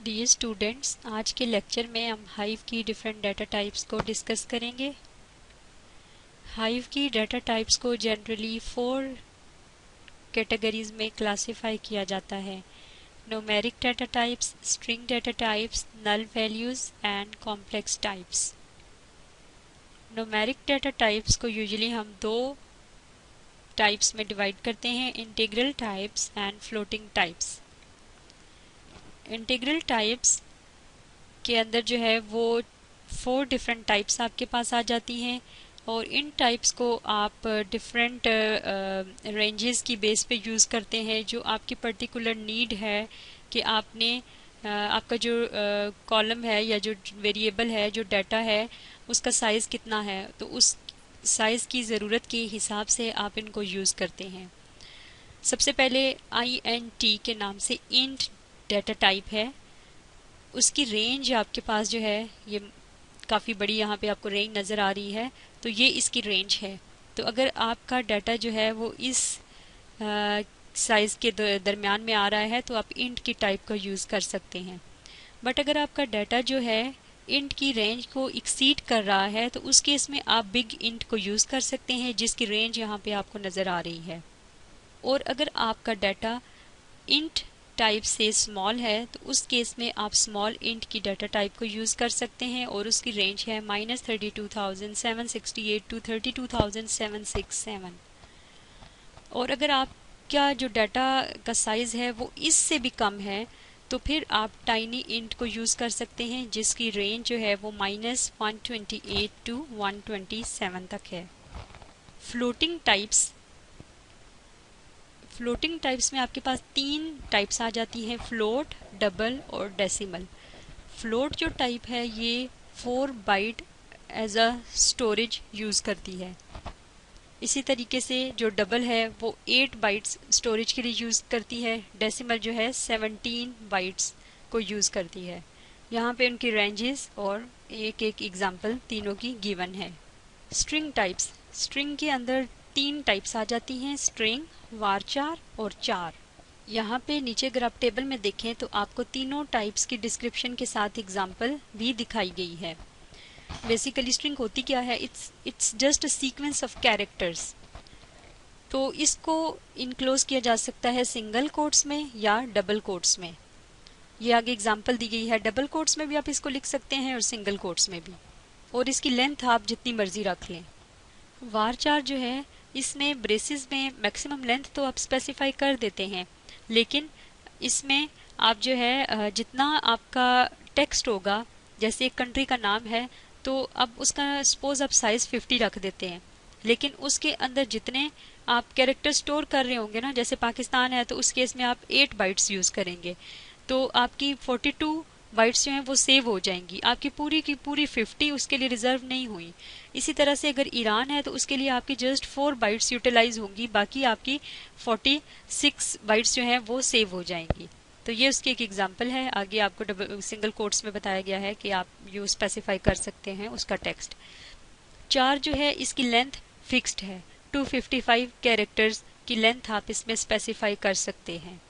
Dear students, आज के lecture में हम हाइव की डिफरेंट डाटा टाइप्स को डिस्कस करेंगे। हाइव की डाटा टाइप्स को जनरली 4 कैटेगरीज में क्लासिफाई किया जाता है: numeric data types, string data types, null values and complex types. Numeric data types को यूजुअली हम 2 टाइप्स में डिवाइड करते हैं: integral types and floating types. Integral types के अंदर जो है वो 4 डिफरेंट टाइप्स आपके पास आ जाती हैं और इन टाइप्स को आप डिफरेंट रेंजेस की बेस पे यूज़ करते हैं जो आपकी पर्टिकुलर नीड है कि आपने आपका जो कॉलम है या जो वेरिएबल है, जो डाटा है, उसका साइज़ कितना है, तो उस साइज़ की ज़रूरत के हिसाब से आप इनको यूज़ करते हैं। सबसे पहले INT के नाम से इंट डाटा टाइप है। उसकी रेंज आपके पास जो है ये काफ़ी बड़ी, यहाँ पे आपको रेंज नज़र आ रही है, तो ये इसकी रेंज है। तो अगर आपका डाटा जो है वो इस साइज़ के दरमियान में आ रहा है तो आप इंट की टाइप का यूज़ कर सकते हैं। बट अगर आपका डाटा जो है इंट की रेंज को एक्सीड कर रहा है तो उस केस में आप बिग इंट को यूज़ कर सकते हैं, जिसकी रेंज यहाँ पे आपको नज़र आ रही है। और अगर आपका डाटा इंट टाइप से स्मॉल है तो उस केस में आप स्मॉल इंट की डाटा टाइप को यूज़ कर सकते हैं और उसकी रेंज है -32,768 टू 32,767। और अगर आपका जो डाटा का साइज़ है वो इससे भी कम है तो फिर आप टाइनी इंट को यूज़ कर सकते हैं, जिसकी रेंज जो है वो -128 टू 127 तक है। फ्लोटिंग टाइप्स में आपके पास 3 टाइप्स आ जाती हैं: फ्लोट, डबल और डेसिमल। फ्लोट जो टाइप है ये 4 byte as a storage use करती है। इसी तरीके से जो डबल है वो 8 बाइट्स स्टोरेज के लिए यूज़ करती है। डेसिमल जो है 17 बाइट्स को यूज़ करती है। यहाँ पे उनकी रेंजेस और एक एग्जांपल तीनों की गिवन है। स्ट्रिंग टाइप्स, स्ट्रिंग के अंदर 3 टाइप्स आ जाती हैं: स्ट्रिंग, वारचार और चार। यहाँ पे नीचे अगर आप टेबल में देखें तो आपको तीनों टाइप्स की डिस्क्रिप्शन के साथ एग्जांपल भी दिखाई गई है। बेसिकली स्ट्रिंग होती क्या है? It's just a sequence of characters. तो इसको इनक्लोज किया जा सकता है सिंगल कोट्स में या डबल कोट्स में। ये आगे एग्जांपल दी गई है। डबल कोट्स में भी आप इसको लिख सकते हैं और सिंगल कोट्स में भी, और इसकी लेंथ आप जितनी मर्जी रख लें। वारचार जो है इसमें ब्रेसेस में मैक्सिमम लेंथ तो आप स्पेसिफाई कर देते हैं, लेकिन इसमें आप जो है जितना आपका टेक्स्ट होगा, जैसे एक कंट्री का नाम है तो अब उसका सपोज आप साइज 50 रख देते हैं, लेकिन उसके अंदर जितने आप कैरेक्टर स्टोर कर रहे होंगे ना, जैसे पाकिस्तान है तो उस केस में आप 8 बाइट्स यूज करेंगे, तो आपकी 42 बाइट्स जो हैं वो सेव हो जाएंगी। आपकी पूरी की पूरी 50 उसके लिए रिजर्व नहीं हुई। इसी तरह से अगर ईरान है तो उसके लिए आपकी जस्ट 4 बाइट्स यूटिलाइज होंगी, बाकी आपकी 46 बाइट्स जो हैं वो सेव हो जाएंगी। तो ये उसकी एक एग्जांपल है। आगे आपको सिंगल कोट्स में बताया गया है कि आप यू स्पेसिफाई कर सकते हैं उसका टेक्स्ट। चार जो है इसकी लेंथ फिक्स्ड है, 255 कैरेक्टर्स की लेंथ आप इसमें स्पेसिफाई कर सकते हैं।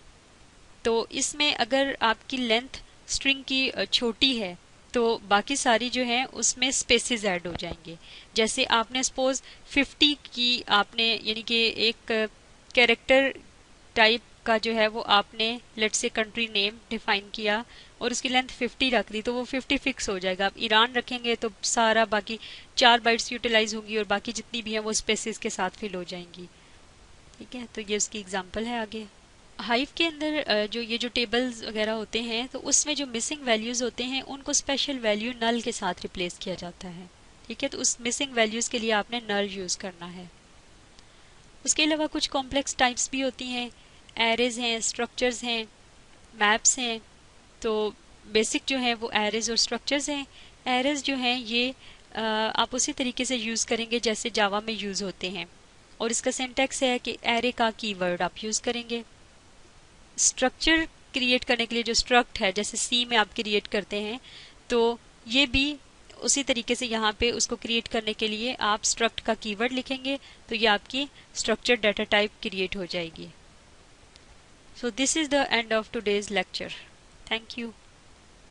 तो इसमें अगर आपकी लेंथ स्ट्रिंग की छोटी है तो बाकी सारी जो है उसमें स्पेसेस ऐड हो जाएंगे। जैसे आपने सपोज 50 की आपने यानी कि एक कैरेक्टर टाइप का जो है वो आपने let's say country name define किया और उसकी लेंथ 50 रख दी, तो वो 50 फिक्स हो जाएगा। आप ईरान रखेंगे तो सारा बाकी 4 बाइट्स यूटिलाइज होंगी और बाकी जितनी भी हैं वो स्पेसेस के साथ फिल हो जाएंगी। ठीक है, तो ये उसकी एग्जांपल है। आगे हाइव के अंदर जो ये जो टेबल्स वगैरह होते हैं तो उसमें जो मिसिंग वैल्यूज़ होते हैं उनको स्पेशल वैल्यू नल के साथ रिप्लेस किया जाता है। ठीक है, तो उस मिसिंग वैल्यूज़ के लिए आपने नल यूज़ करना है। उसके अलावा कुछ कॉम्प्लेक्स टाइप्स भी होती हैं, एरेज हैं, स्ट्रक्चर्स हैं, मैप्स हैं। तो बेसिक जो है वो एरेज और स्ट्रक्चर्स हैं। एरेज जो हैं ये आप उसी तरीके से यूज़ करेंगे जैसे जावा में यूज़ होते हैं, और इसका सिंटैक्स है कि एरे का कीवर्ड आप यूज़ करेंगे। स्ट्रक्चर क्रिएट करने के लिए जो स्ट्रक्ट है, जैसे सी में आप क्रिएट करते हैं, तो ये भी उसी तरीके से यहाँ पे उसको क्रिएट करने के लिए आप स्ट्रक्ट का कीवर्ड लिखेंगे तो ये आपकी स्ट्रक्चर डाटा टाइप क्रिएट हो जाएगी। So this is the end of today's lecture. Thank you.